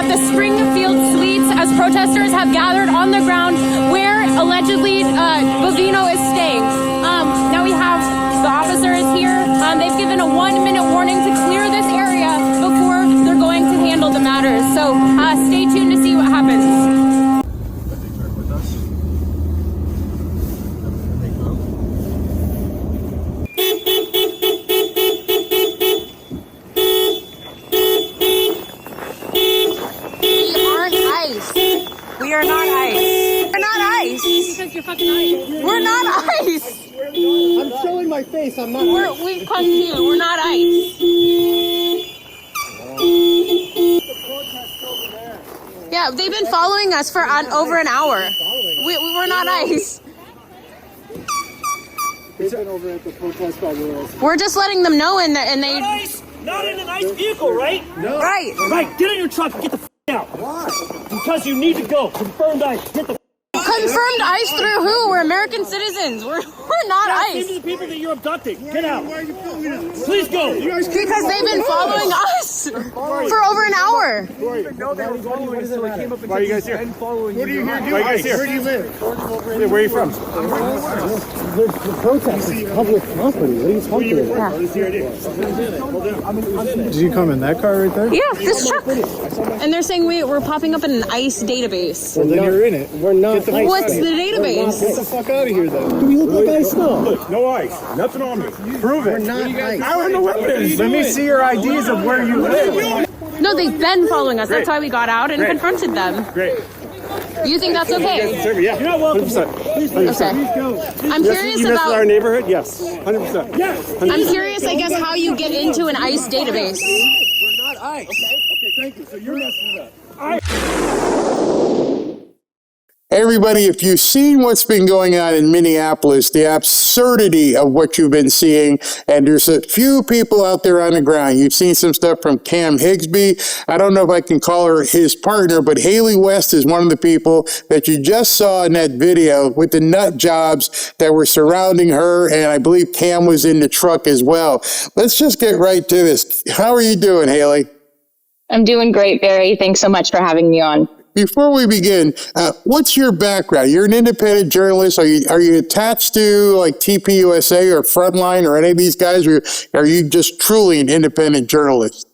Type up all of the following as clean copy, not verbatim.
at the Springfield Suites as protesters have gathered on the ground where allegedly Bovino is staying. Now we have the officers here. They've given a 1-minute warning to clear this area before they're going to handle the matters. So stay tuned to see what happens. We are not ice. We're not ice. Because you're fucking ice. We're not ice. I'm showing my face. I'm not. We've come to you. We're not ice. Yeah, they've been following us for over an hour. We're not ice. They've been over at the protest by the We're just letting them know, and they. Not ice. Not in a nice vehicle, right? No. Right. Right. Get in your truck and get the out. Why? Because you need to go. Confirmed ice. Get the Confirmed ice through who? We're American citizens. We're not ice. These are the people that you're abducting. Get out. Why are you filming us? Please go. Because they've been following us for over an hour. Why are you guys here? What are you here doing? Where do you live? Where are you from? The protest is public property. What are you talking about? Did you come in that car right there? Yeah, this truck. And they're saying we're popping up in an ICE database. Well, then you're in it. We're not. What's the database? Get the fuck out of here, then. Do we look like ice now? No ice. Nothing on me. Prove it. We're not ice. I don't know what it is. Let me see your IDs of where you live. No, they've been following us. That's why we got out and confronted them. Great. You think that's okay? Yeah. You're not welcome. 100%. Please Okay. I'm curious You about. our neighborhood? Yes. 100%. Yes. I'm curious, I guess, how you get into an ICE database. We're not ice. Okay, thank you. So you're messing it up. Everybody, if you've seen what's been going on in Minneapolis, the absurdity of what you've been seeing, and there's a few people out there on the ground. You've seen some stuff from Cam Higsby. I don't know if I can call her his partner, but Hailey West is one of the people that you just saw in that video with the nut jobs that were surrounding her, and I believe Cam was in the truck as well. Let's just get right to this. How are you doing, Hailey? I'm doing great, Barry. Thanks so much for having me on. Before we begin, what's your background? You're an independent journalist. Are you attached to like TPUSA or Frontline or any of these guys, or are you just truly an independent journalist?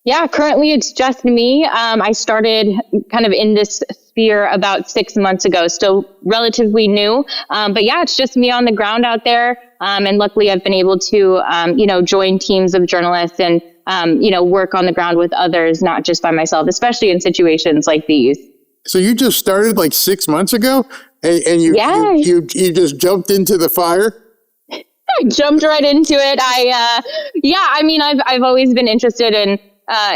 Yeah, currently it's just me. I started kind of in this sphere about 6 months ago, still relatively new. But yeah, it's just me on the ground out there. And luckily I've been able to, join teams of journalists and, work on the ground with others, not just by myself, especially in situations like these. So you just started like 6 months ago and you just jumped into the fire? I jumped right into it. I've always been interested in,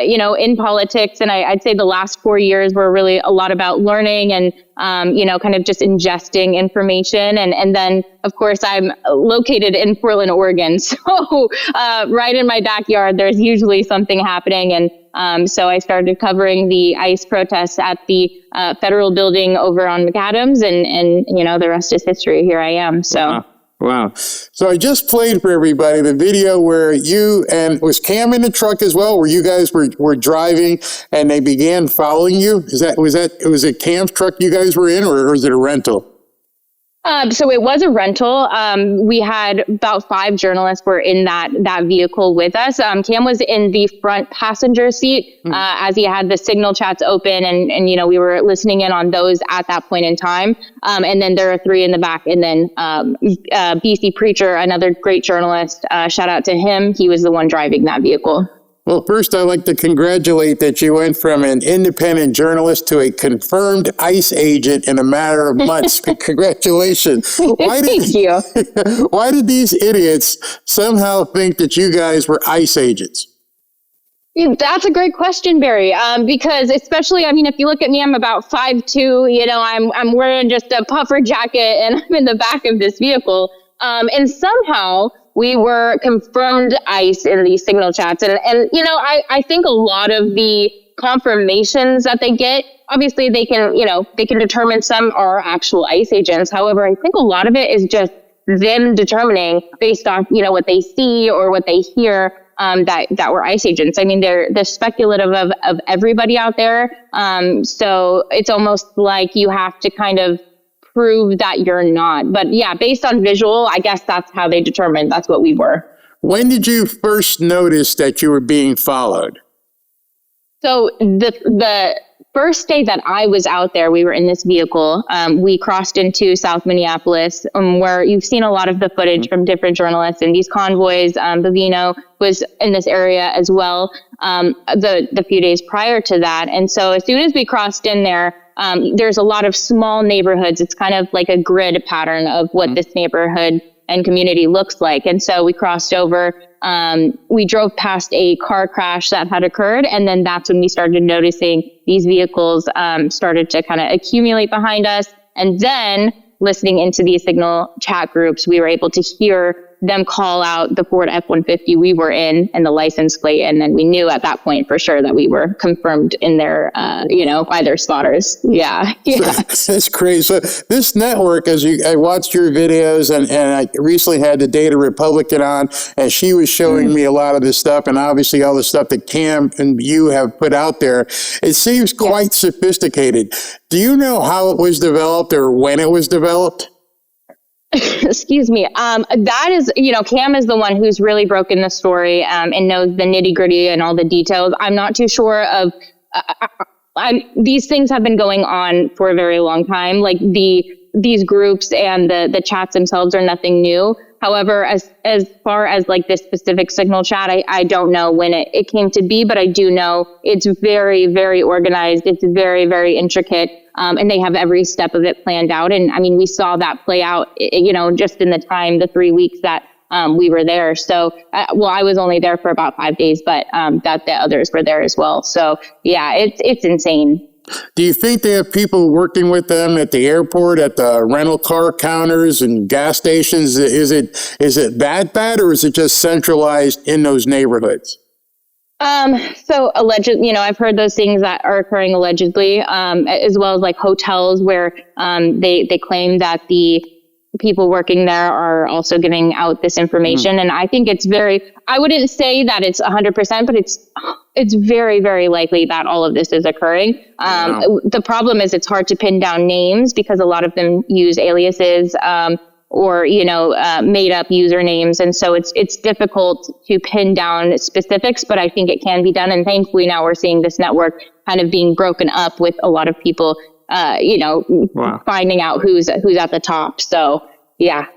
in politics. And I'd say the last 4 years were really a lot about learning and, kind of just ingesting information. And then, of course, I'm located in Portland, Oregon. So right in my backyard, there's usually something happening. And so I started covering the ICE protests at the federal building over on McAdams. And the rest is history. Here I am. So. Wow. So I just played for everybody the video where you and was Cam in the truck as well, where you guys were driving and they began following you. Was it Cam's truck you guys were in, or was it a rental? So it was a rental. We had about 5 journalists were in that vehicle with us. Cam was in the front passenger seat as he had the signal chats open, and we were listening in on those at that point in time. And then there are 3 in the back, and then BC Preacher, another great journalist. Shout out to him. He was the one driving that vehicle. Well, first, I'd like to congratulate that you went from an independent journalist to a confirmed ICE agent in a matter of months. Congratulations. Thank you. Why did these idiots somehow think that you guys were ICE agents? That's a great question, Barry. Because especially, if you look at me, I'm about 5'2", I'm wearing just a puffer jacket and I'm in the back of this vehicle. And somehow we were confirmed ICE in these signal chats. And I think a lot of the confirmations that they get, obviously they can determine some are actual ICE agents. However, I think a lot of it is just them determining based off, what they see or what they hear, that were ICE agents. I mean, they're speculative of everybody out there. So it's almost like you have to kind of prove that you're not. But yeah, based on visual, I guess that's how they determined that's what we were. When did you first notice that you were being followed? So the first day that I was out there, we were in this vehicle. We crossed into South Minneapolis, where you've seen a lot of the footage from different journalists and these convoys. Bovino was in this area as well the few days prior to that. And so as soon as we crossed in there, there's a lot of small neighborhoods. It's kind of like a grid pattern of what this neighborhood and community looks like. And so we crossed over. We drove past a car crash that had occurred, and then that's when we started noticing these vehicles started to kind of accumulate behind us. And then listening into these signal chat groups, we were able to hear them call out the Ford F-150 we were in and the license plate. And then we knew at that point for sure that we were confirmed in their, by their spotters. Yeah. That's crazy. So this network, I watched your videos and I recently had the Data Republican on, and she was showing me a lot of this stuff, and obviously all the stuff that Cam and you have put out there. It seems quite sophisticated. Do you know how it was developed or when it was developed? Excuse me. That is, Cam is the one who's really broken the story and knows the nitty gritty and all the details. I'm not too sure of, these things have been going on for a very long time. Like these groups and the chats themselves are nothing new. However, as far as like this specific signal chat, I don't know when it came to be, but I do know it's very, very organized. It's very, very intricate. And they have every step of it planned out. And I mean, we saw that play out, just in the 3 weeks that we were there. So, I was only there for about 5 days, but that the others were there as well. So yeah, it's insane. Do you think they have people working with them at the airport, at the rental car counters and gas stations? Is it that bad, or is it just centralized in those neighborhoods? So allegedly, I've heard those things that are occurring allegedly, as well as like hotels where, they claim that the people working there are also giving out this information. And I think I wouldn't say that it's 100%, but it's very, very likely that all of this is occurring. The problem is it's hard to pin down names because a lot of them use aliases, or made up usernames, and so it's difficult to pin down specifics, but I think it can be done. And thankfully now we're seeing this network kind of being broken up with a lot of people finding out who's at the top. So yeah.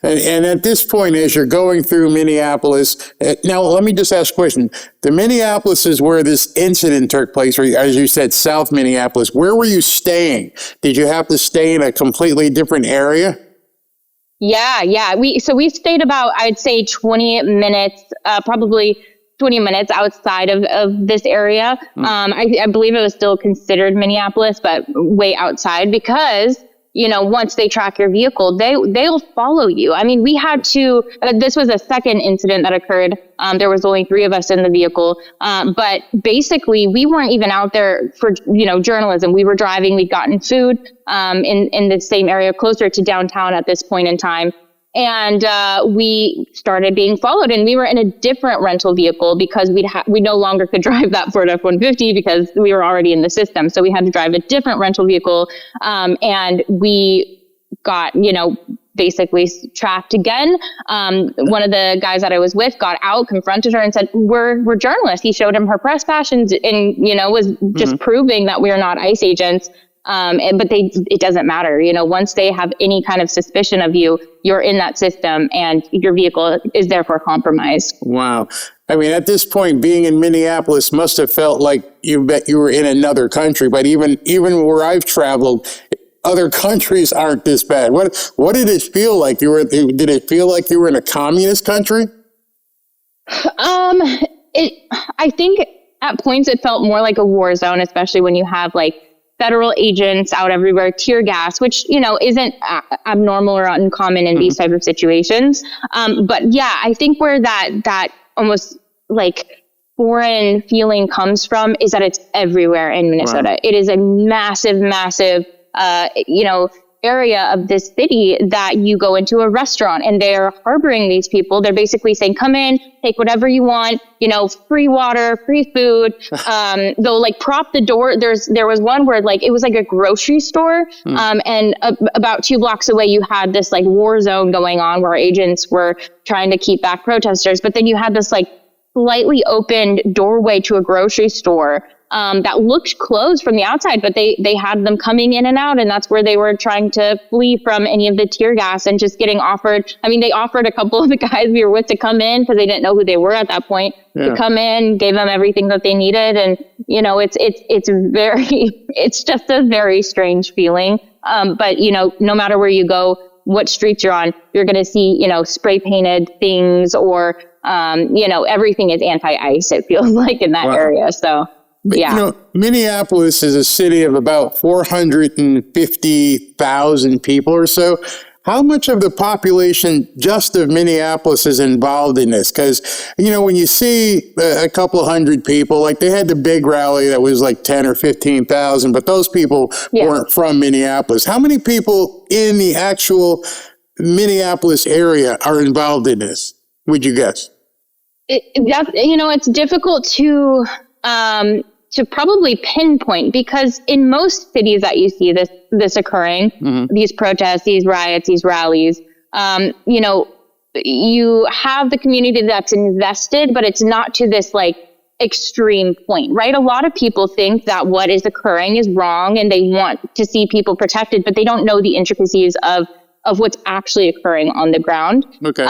And at this point, as you're going through Minneapolis, now let me just ask a question. The Minneapolis is where this incident took place, or as you said, South Minneapolis. Where were you staying? Did you have to stay in a completely different area? Yeah. We stayed about, I'd say 20 minutes, probably 20 minutes outside of this area. I believe it was still considered Minneapolis, but way outside because, once they track your vehicle, they'll follow you. I mean, we had to, this was a second incident that occurred. There was only 3 of us in the vehicle. But basically we weren't even out there for, journalism. We were driving, we'd gotten food, in the same area closer to downtown at this point in time. And we started being followed, and we were in a different rental vehicle because we no longer could drive that Ford F-150 because we were already in the system. So we had to drive a different rental vehicle, and we got, basically tracked again. One of the guys that I was with got out, confronted her, and said, "We're journalists." He showed him her press passions, and was just proving that we are not ICE agents. But it doesn't matter. Once they have any kind of suspicion of you, you're in that system and your vehicle is therefore compromised. Wow. I mean, at this point, being in Minneapolis must have felt like you were in another country. But even where I've traveled, other countries aren't this bad. What did it feel like? Did it feel like you were in a communist country? I think at points it felt more like a war zone, especially when you have like federal agents out everywhere, tear gas, which, isn't abnormal or uncommon in these type of situations. But yeah, I think where that almost like foreign feeling comes from is that it's everywhere in Minnesota. Wow. It is a massive, area of this city that you go into a restaurant and they're harboring these people. They're basically saying, come in, take whatever you want, free water, free food. They'll like prop the door. There was one where like, it was like a grocery store. And about 2 blocks away, you had this like war zone going on where agents were trying to keep back protesters. But then you had this like slightly opened doorway to a grocery store that looked closed from the outside, but they had them coming in and out, and that's where they were trying to flee from any of the tear gas and just getting offered. I mean, they offered a couple of the guys we were with to come in because they didn't know who they were at that point, to come in, gave them everything that they needed. And, it's just a very strange feeling. But, no matter where you go, what streets you're on, you're going to see, spray painted things or, everything is anti-ICE, it feels like, in that area. So, yeah. Minneapolis is a city of about 450,000 people or so. How much of the population just of Minneapolis is involved in this? Because, when you see a couple of hundred people, like they had the big rally that was like 10 or 15,000, but those people weren't from Minneapolis. How many people in the actual Minneapolis area are involved in this, would you guess? It's difficult to probably pinpoint, because in most cities that you see this occurring, these protests, these riots, these rallies, you have the community that's invested, but it's not to this like extreme point, right? A lot of people think that what is occurring is wrong and they want to see people protected, but they don't know the intricacies of what's actually occurring on the ground. Okay.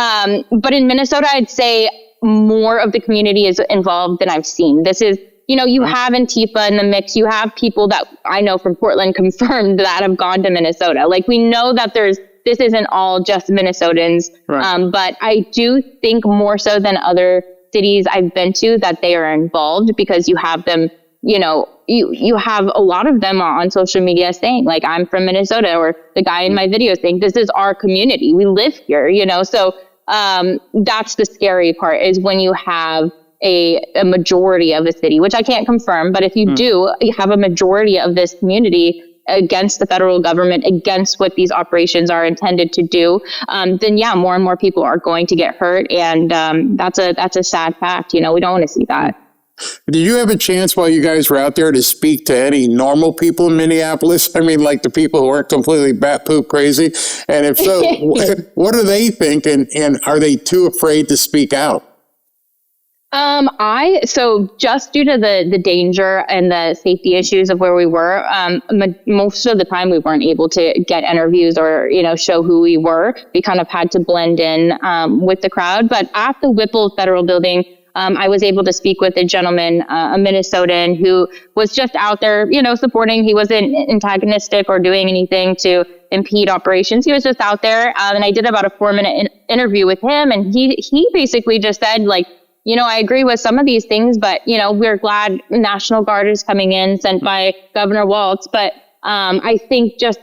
But in Minnesota, I'd say more of the community is involved than I've seen. This is, you have Antifa in the mix. You have people that I know from Portland confirmed that have gone to Minnesota. Like, we know that this isn't all just Minnesotans. Right. But I do think more so than other cities I've been to that they are involved, because you have them, you have a lot of them on social media saying like, I'm from Minnesota, or the guy in my video saying, this is our community. We live here, So that's the scary part, is when you have a majority of a city, which I can't confirm, but if you do, you have a majority of this community against the federal government, against what these operations are intended to do, then more and more people are going to get hurt. And that's a sad fact. We don't want to see that. Did you have a chance while you guys were out there to speak to any normal people in Minneapolis? I mean, like the people who aren't completely bat poop crazy? And if so, what do they think? And are they too afraid to speak out? So just due to the danger and the safety issues of where we were, most of the time we weren't able to get interviews or, show who we were. We kind of had to blend in, with the crowd. But at the Whipple Federal Building, I was able to speak with a gentleman, a Minnesotan, who was just out there, supporting. He wasn't antagonistic or doing anything to impede operations. He was just out there. And I did about a 4-minute interview with him. And he basically just said, like, I agree with some of these things, but, we're glad National Guard is coming in, sent by Governor Walz. But I think just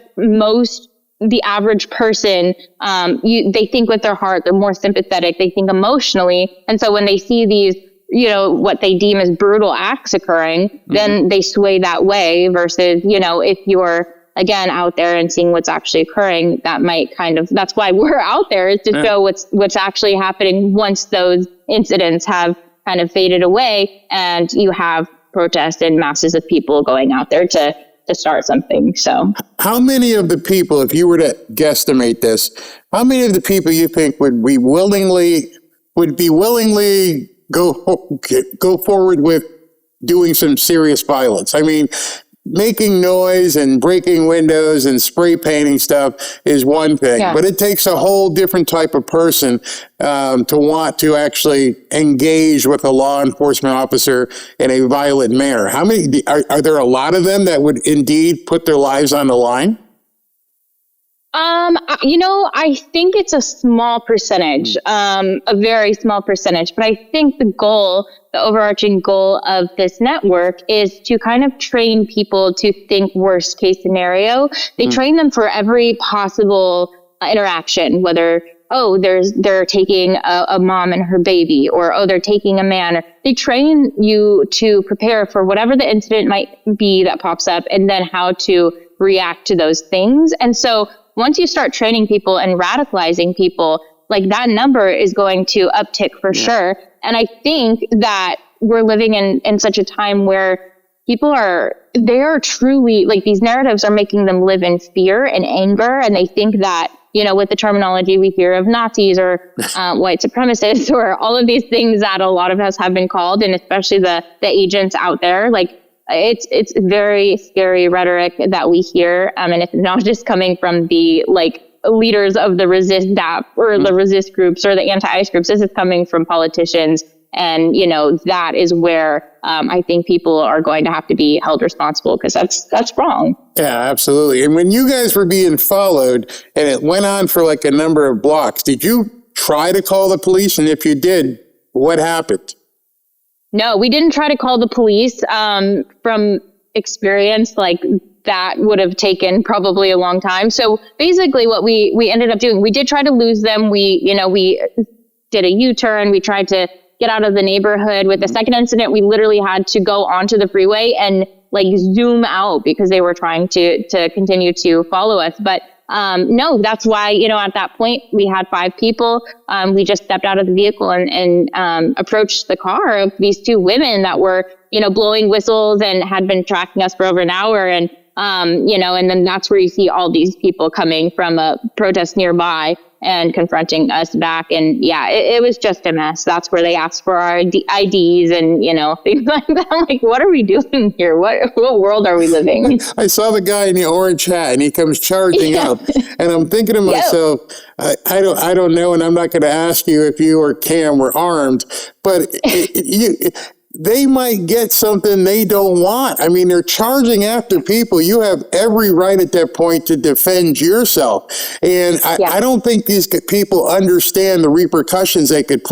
the average person, they think with their heart, they're more sympathetic, they think emotionally. And so when they see these, what they deem as brutal acts occurring, then they sway that way versus, if you're, again, out there and seeing what's actually occurring, that might that's why we're out there, is to show what's actually happening once those incidents have kind of faded away and you have protests and masses of people going out there to start something. So how many of the people, if you were to guesstimate this, how many of the people you think would willingly go forward with doing some serious violence? I mean, making noise and breaking windows and spray painting stuff is one thing, but it takes a whole different type of person to want to actually engage with a law enforcement officer in a violent manner. How many are there? A lot of them that would indeed put their lives on the line? I think it's a small percentage, a very small percentage, but I think the overarching goal of this network is to kind of train people to think worst case scenario. They train them for every possible interaction, whether, oh, they're taking a mom and her baby, or, oh, they're taking a man. They train you to prepare for whatever the incident might be that pops up, and then how to react to those things. And so once you start training people and radicalizing people, like, that number is going to uptick for sure. And I think that we're living in such a time where people they are truly, like, these narratives are making them live in fear and anger. And they think that, you know, with the terminology we hear of Nazis or white supremacists or all of these things that a lot of us have been called, and especially the agents out there, like, it's very scary rhetoric that we hear. And it's not just coming from the, like, leaders of the resist DAP or the resist groups or the anti-ICE groups. This is coming from politicians. And, you know, that is where I think people are going to have to be held responsible, because that's wrong. Yeah, absolutely. And when you guys were being followed and it went on for like a number of blocks, did you try to call the police? And if you did, what happened? No, we didn't try to call the police. From experience, like, that would have taken probably a long time. So basically what we ended up doing, we did try to lose them. We did a U-turn. We tried to get out of the neighborhood. With the second incident, we literally had to go onto the freeway and, like, zoom out because they were trying to continue to follow us. But no, that's why, you know, at that point we had 5 people. We just stepped out of the vehicle and approached the car of these 2 women that were, you know, blowing whistles and had been tracking us for over an hour. And, you know, and then that's where you see all these people coming from a protest nearby and confronting us back. And yeah, it was just a mess. That's where they asked for our IDs and, you know, things like that. I'm like, what are we doing here? What world are we living? I saw the guy in the orange hat and he comes charging up, and I'm thinking to myself, I don't know. And I'm not going to ask you if you or Cam were armed, but they might get something they don't want. I mean, they're charging after people. You have every right at that point to defend yourself. And I don't think these people understand the repercussions they could,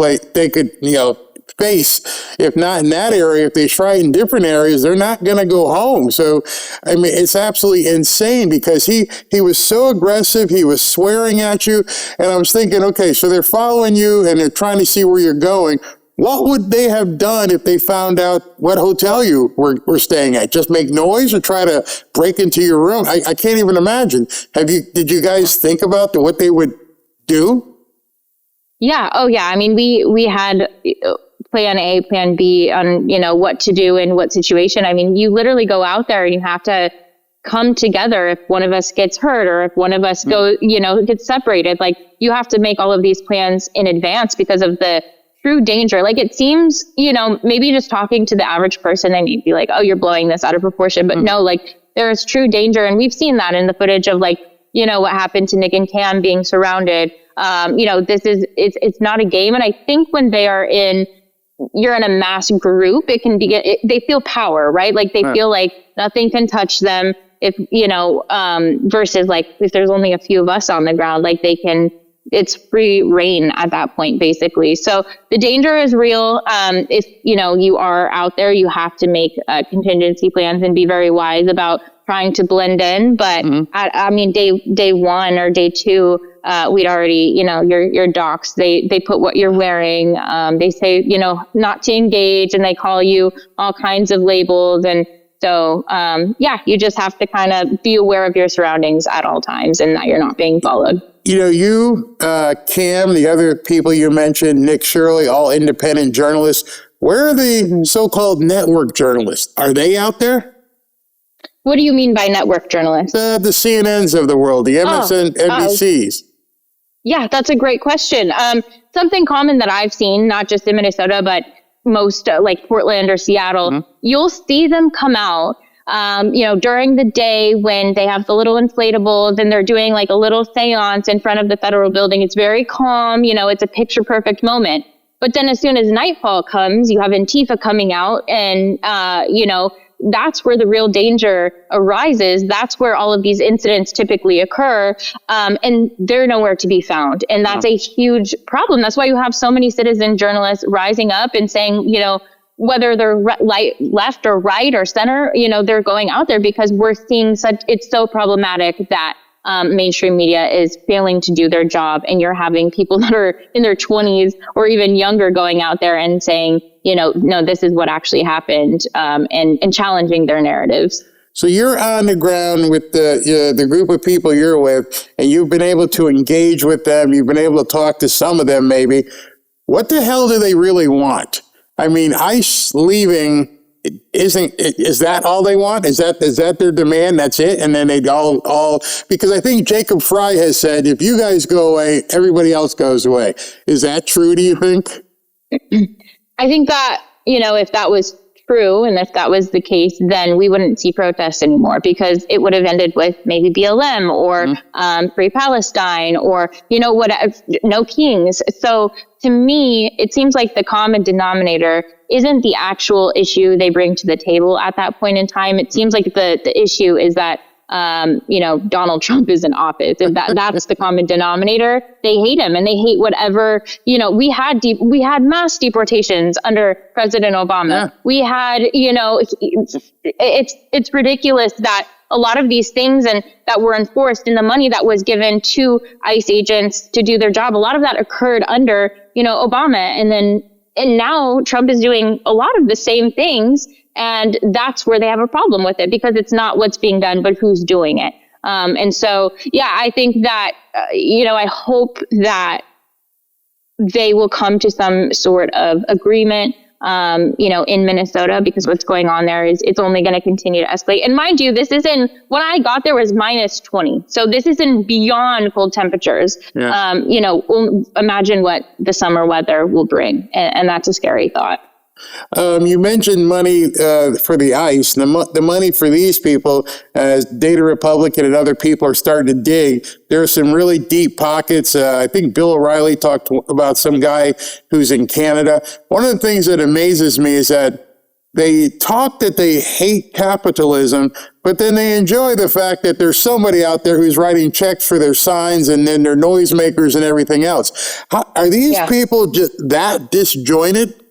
you know, face. If not in that area, if they try in different areas, they're not going to go home. So, I mean, it's absolutely insane because he was so aggressive. He was swearing at you. And I was thinking, okay, so they're following you and they're trying to see where you're going. What would they have done if they found out what hotel you were staying at? Just make noise or try to break into your room? I can't even imagine. Did you guys think about what they would do? Yeah. Oh, yeah. I mean, we had plan A, plan B on, you know, what to do in what situation. I mean, you literally go out there and you have to come together if one of us gets hurt or if one of us gets separated. Like, you have to make all of these plans in advance because of the true danger. Like, it seems, you know, maybe just talking to the average person, they may be like, oh, you're blowing this out of proportion. But no, like, there is true danger. And we've seen that in the footage of, like, you know, what happened to Nick and Cam being surrounded. You know, it's not a game. And I think when you're in a mass group, it can be, they feel power, right? Like, they feel like nothing can touch them. If, you know, versus like, if there's only a few of us on the ground, like, it's free reign at that point, basically. So the danger is real. If, you know, you are out there, you have to make contingency plans and be very wise about trying to blend in. But I mean, day 1 or day 2, we'd already, you know, your docs, they put what you're wearing. They say, you know, not to engage, and they call you all kinds of labels. And so, yeah, you just have to kind of be aware of your surroundings at all times and that you're not being followed. You know, you, Cam, the other people you mentioned, Nick, Shirley, all independent journalists. Where are the so-called network journalists? Are they out there? What do you mean by network journalists? The CNNs of the world, the MSNBCs. Yeah, that's a great question. Something common that I've seen, not just in Minnesota, but most like Portland or Seattle, you'll see them come out you know, during the day when they have the little inflatables and they're doing like a little seance in front of the federal building. It's very calm, you know, it's a picture perfect moment. But then as soon as nightfall comes, you have Antifa coming out and, you know, that's where the real danger arises. That's where all of these incidents typically occur. And they're nowhere to be found. And that's a huge problem. That's why you have so many citizen journalists rising up and saying, you know, whether they're left or right or center, you know, they're going out there because we're seeing it's so problematic that mainstream media is failing to do their job, and you're having people that are in their 20s or even younger going out there and saying, no, this is what actually happened, and challenging their narratives. So you're on the ground with the group of people you're with, and you've been able to engage with them. You've been able to talk to some of them, maybe. What the hell do they really want? I mean, ICE leaving, is that all they want? Is that their demand? That's it? And then they'd all, because I think Jacob Fry has said, if you guys go away, everybody else goes away. Is that true, do you think? I think that, if that was true, and if that was the case, then we wouldn't see protests anymore, because it would have ended with maybe BLM or Free Palestine or, no kings. So to me, it seems like the common denominator isn't the actual issue they bring to the table at that point in time. It seems like the issue is that Donald Trump is in office. If that's the common denominator, they hate him, and they hate whatever, we had mass deportations under President Obama. Yeah. We had, it's ridiculous that a lot of these things and that were enforced, and the money that was given to ICE agents to do their job, a lot of that occurred under, Obama. And now Trump is doing a lot of the same things. And that's where they have a problem with it, because it's not what's being done, but who's doing it. And so, I think that, I hope that they will come to some sort of agreement, in Minnesota, because what's going on there is it's only going to continue to escalate. And mind you, when I got there was minus 20. So this isn't beyond cold temperatures. Yeah. Imagine what the summer weather will bring. And that's a scary thought. You mentioned money for the ICE. The money for these people, as Data Republican and other people are starting to dig, there are some really deep pockets. I think Bill O'Reilly talked about some guy who's in Canada. One of the things that amazes me is that they talk that they hate capitalism, but then they enjoy the fact that there's somebody out there who's writing checks for their signs and then their noisemakers and everything else. Are these people just that disjointed?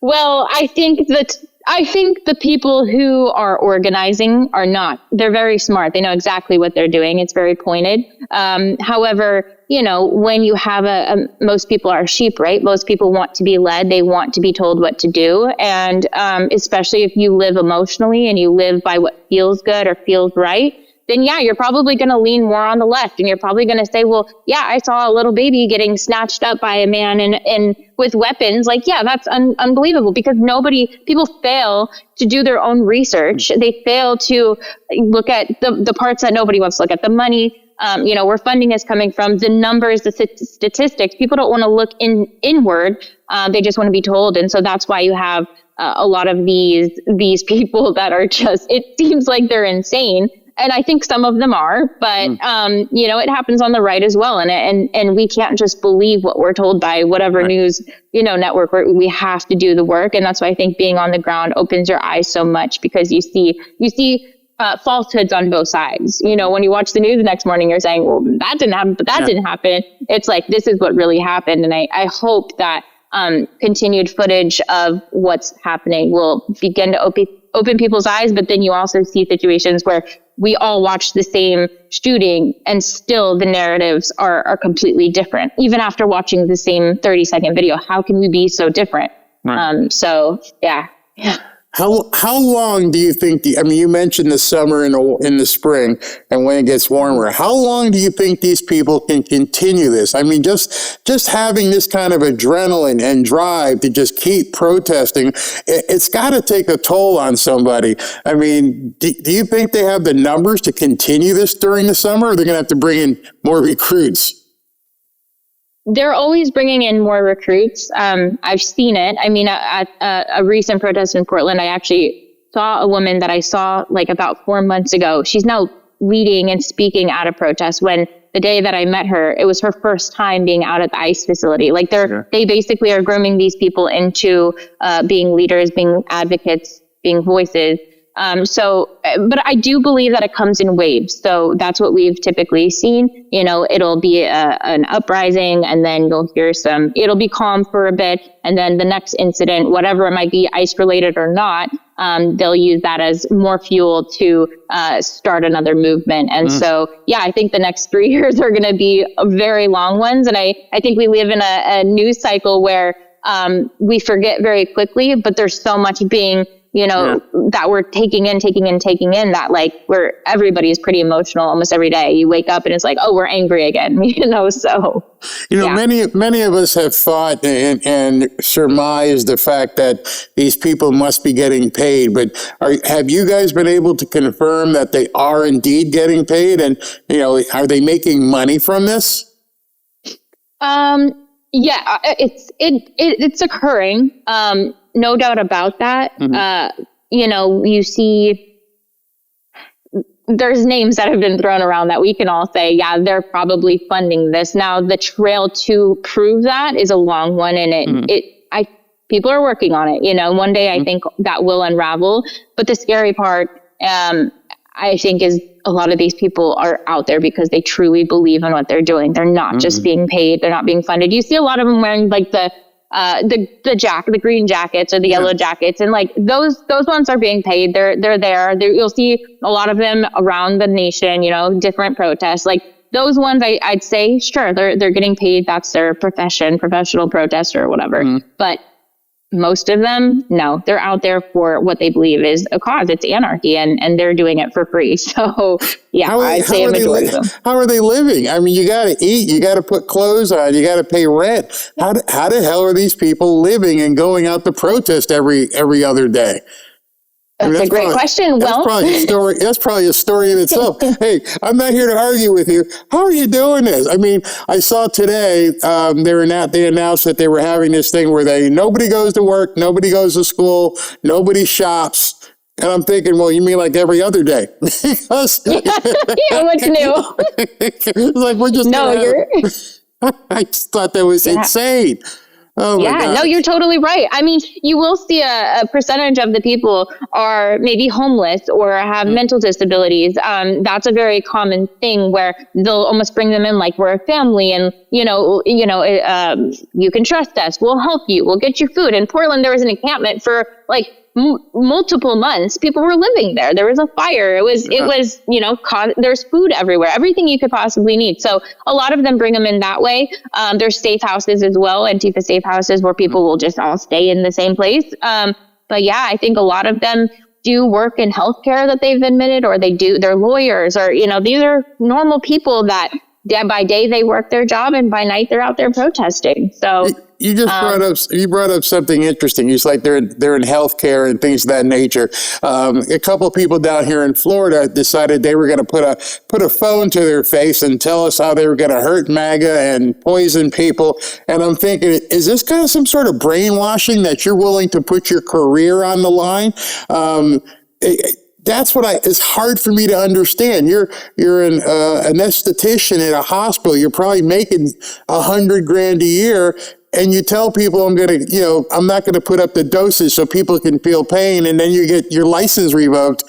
Well, I think the people who are organizing are not. They're very smart. They know exactly what they're doing. It's very pointed. However, when you have most people are sheep, right? Most people want to be led. They want to be told what to do. And especially if you live emotionally and you live by what feels good or feels right, then you're probably going to lean more on the left, and you're probably going to say, well, I saw a little baby getting snatched up by a man and with weapons. That's unbelievable, because people fail to do their own research. They fail to look at the parts that nobody wants to look at, the money, where funding is coming from, the numbers, the statistics. People don't want to look inward. They just want to be told. And so that's why you have a lot of these people that are just, it seems like they're insane. And I think some of them are, but, it happens on the right as well. And we can't just believe what we're told by whatever news, network. We have to do the work. And that's why I think being on the ground opens your eyes so much, because you see falsehoods on both sides. When you watch the news the next morning, you're saying, well, that didn't happen, but that didn't happen. It's like, this is what really happened. And I hope that continued footage of what's happening will begin to open people's eyes. But then you also see situations where we all watch the same shooting and still the narratives are completely different. Even after watching the same 30-second video, how can we be so different? Right. How long do you think, you mentioned the summer and the spring and when it gets warmer, how long do you think these people can continue this? Just having this kind of adrenaline and drive to just keep protesting, it's got to take a toll on somebody. Do you think they have the numbers to continue this during the summer, or they're going to have to bring in more recruits? They're always bringing in more recruits. I've seen it. At a recent protest in Portland, I actually saw a woman that I saw about 4 months ago. She's now leading and speaking at a protest, when the day that I met her, it was her first time being out at the ICE facility. They basically are grooming these people into being leaders, being advocates, being voices. But I do believe that it comes in waves. So that's what we've typically seen. It'll be an uprising, and then you'll hear it'll be calm for a bit. And then the next incident, whatever it might be, ice related or not, they'll use that as more fuel to start another movement. And so, I think the next 3 years are going to be very long ones. And I think we live in a news cycle where we forget very quickly, but there's so much being that we're taking in that where everybody's pretty emotional almost every day. You wake up and it's like, oh, we're angry again, so. Many of us have thought and surmised the fact that these people must be getting paid, but have you guys been able to confirm that they are indeed getting paid? And, are they making money from this? It's occurring. No doubt about that. You see, there's names that have been thrown around that we can all say, yeah, they're probably funding this. Now, the trail to prove that is a long one, and people are working on it. One day I think that will unravel. But the scary part, I think, is a lot of these people are out there because they truly believe in what they're doing. They're not just being paid. They're not being funded. You see a lot of them wearing the green jackets or the yellow jackets, and those ones are being paid. They're there. You'll see a lot of them around the nation. Different protests. Those ones, I'd say, sure, they're getting paid. That's their profession, professional protester or whatever. But most of them, no, they're out there for what they believe is a cause. It's anarchy, and they're doing it for free. So, I'd say a majority of them. How are they living? I mean, you got to eat, you got to put clothes on, you got to pay rent. How the hell are these people living and going out to protest every other day? That's a great question. That's probably a story in itself. Hey, I'm not here to argue with you. How are you doing this? I mean, I saw today they announced that they were having this thing where nobody goes to work, nobody goes to school, nobody shops. And I'm thinking, well, you mean like every other day? What's new? It's like we're just I just thought that was insane. Oh my God. No, you're totally right. I mean, you will see a percentage of the people are maybe homeless or have mental disabilities. That's a very common thing where they'll almost bring them in like we're a family, and you can trust us. We'll help you. We'll get you food. In Portland, there was an encampment for multiple months. People were living there. There was a fire. It was there's food everywhere, everything you could possibly need. So a lot of them bring them in that way. There's safe houses as well, Antifa safe houses, where people will just all stay in the same place. But I think a lot of them do work in healthcare that they've admitted, or they're lawyers, or, these are normal people that by day they work their job and by night they're out there protesting. So you just brought up something interesting. It's like they're in healthcare and things of that nature. A couple of people down here in Florida decided they were going to put a phone to their face and tell us how they were going to hurt MAGA and poison people. And I'm thinking, is this kind of some sort of brainwashing that you're willing to put your career on the line? That's it's hard for me to understand. You're an esthetician at a hospital. You're probably making $100,000 a year, and you tell people I'm not going to put up the doses so people can feel pain, and then you get your license revoked.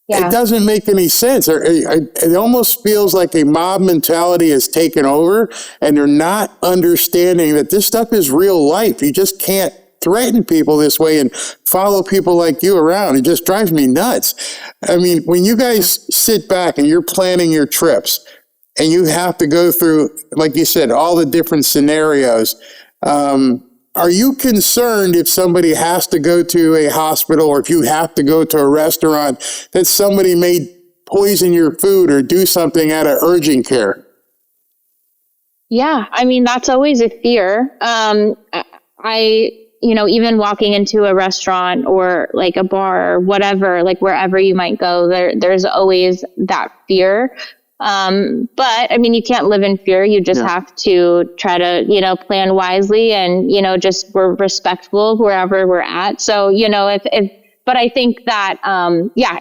Yeah. It doesn't make any sense. It almost feels like a mob mentality has taken over, and they're not understanding that this stuff is real life. You just can't threaten people this way and follow people like you around. It just drives me nuts. I mean, when you guys sit back and you're planning your trips and you have to go through, like you said, all the different scenarios, are you concerned if somebody has to go to a hospital, or if you have to go to a restaurant, that somebody may poison your food or do something out of urgent care? Yeah, I mean, that's always a fear. Even walking into a restaurant or like a bar or whatever, like wherever you might go, there's always that fear. But I mean, you can't live in fear. You just have to try to, plan wisely and, we're respectful wherever we're at. So, but I think that,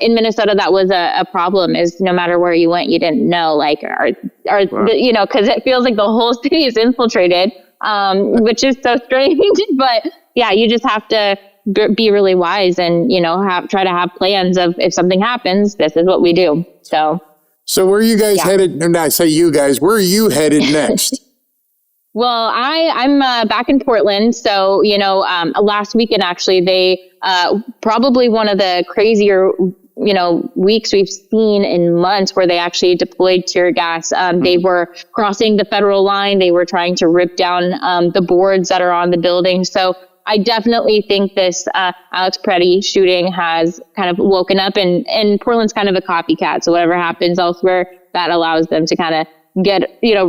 in Minnesota, that was a problem, is no matter where you went, you didn't know, because it feels like the whole city is infiltrated, which is so strange. But you just have to be really wise and, try to have plans of if something happens, this is what we do. So where are you guys headed? And I say you guys, where are you headed next? Well, I'm back in Portland. So, last weekend, actually, they probably one of the crazier, weeks we've seen in months where they actually deployed tear gas. They were crossing the federal line. They were trying to rip down the boards that are on the building. So I definitely think this Alex Preddy shooting has kind of woken up, and Portland's kind of a copycat. So whatever happens elsewhere, that allows them to kind of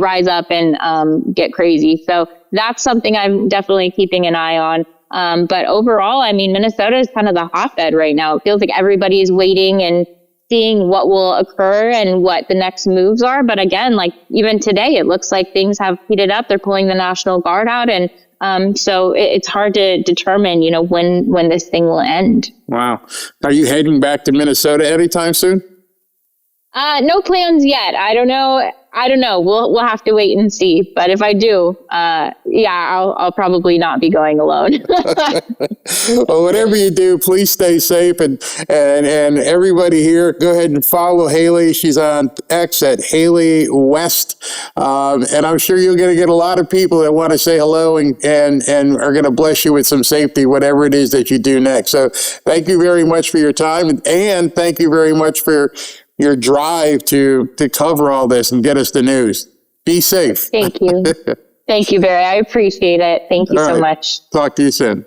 rise up and get crazy. So that's something I'm definitely keeping an eye on. But overall, I mean, Minnesota is kind of the hotbed right now. It feels like everybody is waiting and seeing what will occur and what the next moves are. But again, like even today, it looks like things have heated up. They're pulling the National Guard out. And so it's hard to determine, when this thing will end. Wow. Are you heading back to Minnesota anytime soon? No plans yet. I don't know. We'll have to wait and see. But if I do, I'll probably not be going alone. Well, whatever you do, please stay safe. And everybody here, go ahead and follow Hailey. She's on X at Hailey West. And I'm sure you're going to get a lot of people that want to say hello and are going to bless you with some safety, whatever it is that you do next. So thank you very much for your time. And thank you very much for your drive to cover all this and get us the news. Be safe. Thank you. Thank you, Barry. I appreciate it. Thank you so much. Talk to you soon.